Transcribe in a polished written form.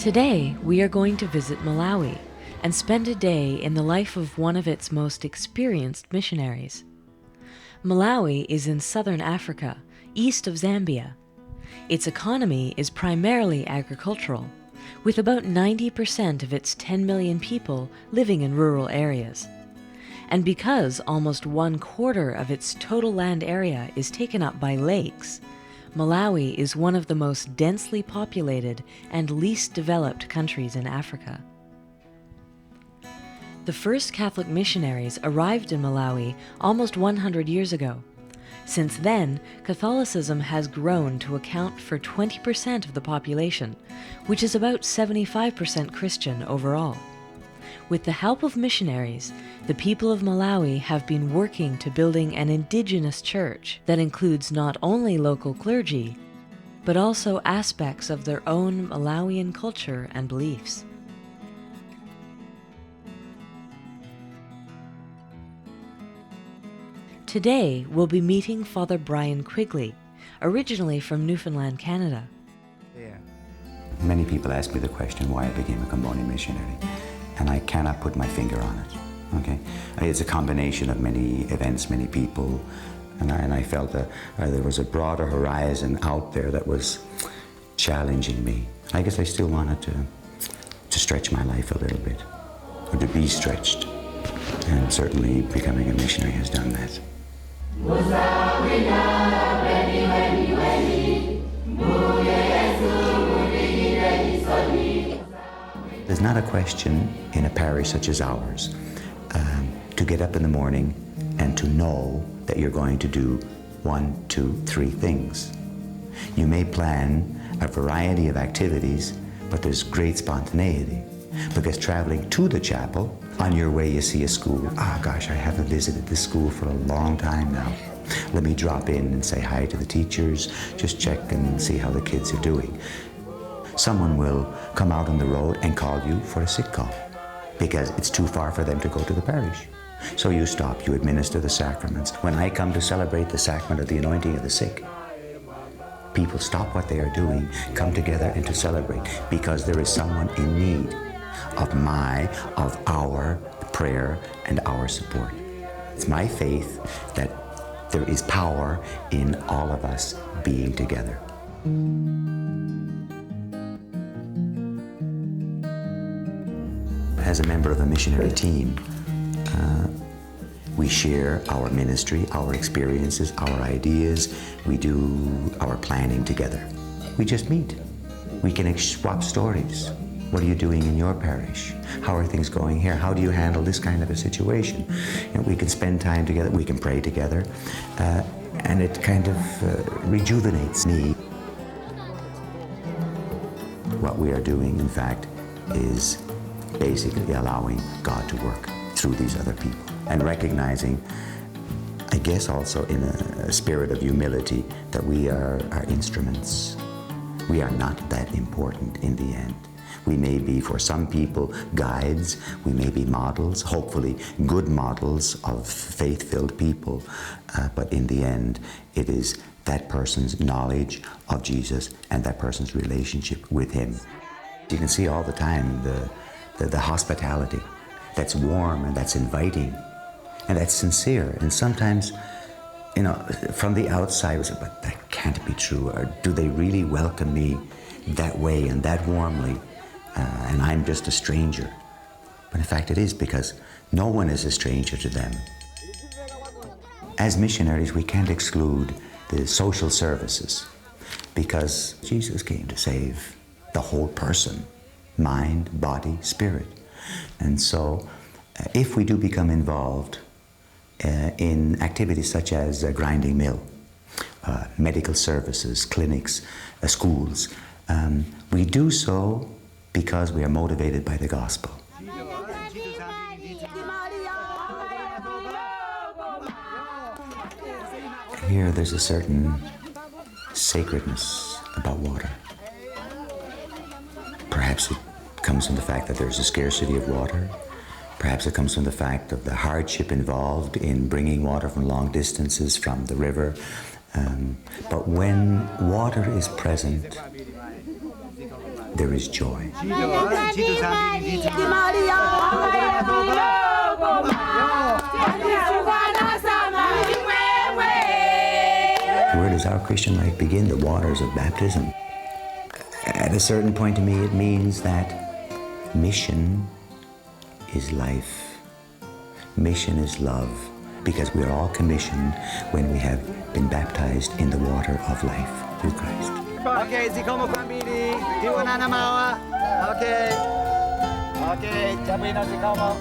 Today, we are going to visit Malawi and spend a day in the life of one of its most experienced missionaries. Malawi is in southern Africa, east of Zambia. Its economy is primarily agricultural, with about 90% of its 10 million people living in rural areas. And because almost 1/4 of its total land area is taken up by lakes, Malawi is one of the most densely populated and least developed countries in Africa. The first Catholic missionaries arrived in Malawi almost 100 years ago. Since then, Catholicism has grown to account for 20% of the population, which is about 75% Christian overall. With the help of missionaries, the people of Malawi have been working to building an indigenous church that includes not only local clergy, but also aspects of their own Malawian culture and beliefs. Today, we'll be meeting Father Brian Quigley, originally from Newfoundland, Canada. Many people ask me the question why I became a Cambodian missionary, and I cannot put my finger on it. Okay, it's a combination of many events, many people, and I felt that there was a broader horizon out there that was challenging me. I guess I still wanted to stretch my life a little bit, or to be stretched, and certainly becoming a missionary has done that. There's not a question in a parish such as ours to get up in the morning and to know that you're going to do 1, 2, 3 things. You may plan a variety of activities, but there's great spontaneity, because traveling to the chapel, on your way you see a school. Gosh, I haven't visited this school for a long time now. Let me drop in and say hi to the teachers, just check and see how the kids are doing. Someone will come out on the road and call you for a sick call because it's too far for them to go to the parish. So you stop, you administer the sacraments. When I come to celebrate the sacrament of the anointing of the sick, people stop what they are doing, come together and to celebrate, because there is someone in need of our prayer and our support. It's my faith that there is power in all of us being together. As a member of a missionary team, we share our ministry, our experiences, our ideas. We do our planning together. We just meet. We can swap stories. What are you doing in your parish? How are things going here? How do you handle this kind of a situation? And we can spend time together. We can pray together. And it kind of rejuvenates me. What we are doing, in fact, is basically allowing God to work through these other people and recognizing, I guess also in a spirit of humility, that we are instruments. We are not that important in the end. We may be, for some people, guides. We may be models, hopefully good models of faith-filled people. But in the end, it is that person's knowledge of Jesus and that person's relationship with Him. You can see all the time the hospitality that's warm and that's inviting and that's sincere. And sometimes, you know, from the outside, we say, but that can't be true. Or do they really welcome me that way and that warmly? And I'm just a stranger. But in fact, it is, because no one is a stranger to them. As missionaries, we can't exclude the social services, because Jesus came to save the whole person, mind, body, spirit. And so if we do become involved in activities such as a grinding mill, medical services, clinics, schools. We do so because we are motivated by the gospel. Here there's a certain sacredness about water. Perhaps it comes from the fact that there's a scarcity of water. Perhaps it comes from the fact of the hardship involved in bringing water from long distances from the river. But when water is present, there is joy. Where does our Christian life begin? The waters of baptism. At a certain point to me, it means that mission is life. Mission is love, because we are all commissioned when we have been baptized in the water of life through Christ. Okay, zikomo kwambiri. Tiwonana mawa. Okay. Okay, chabwino zikomo.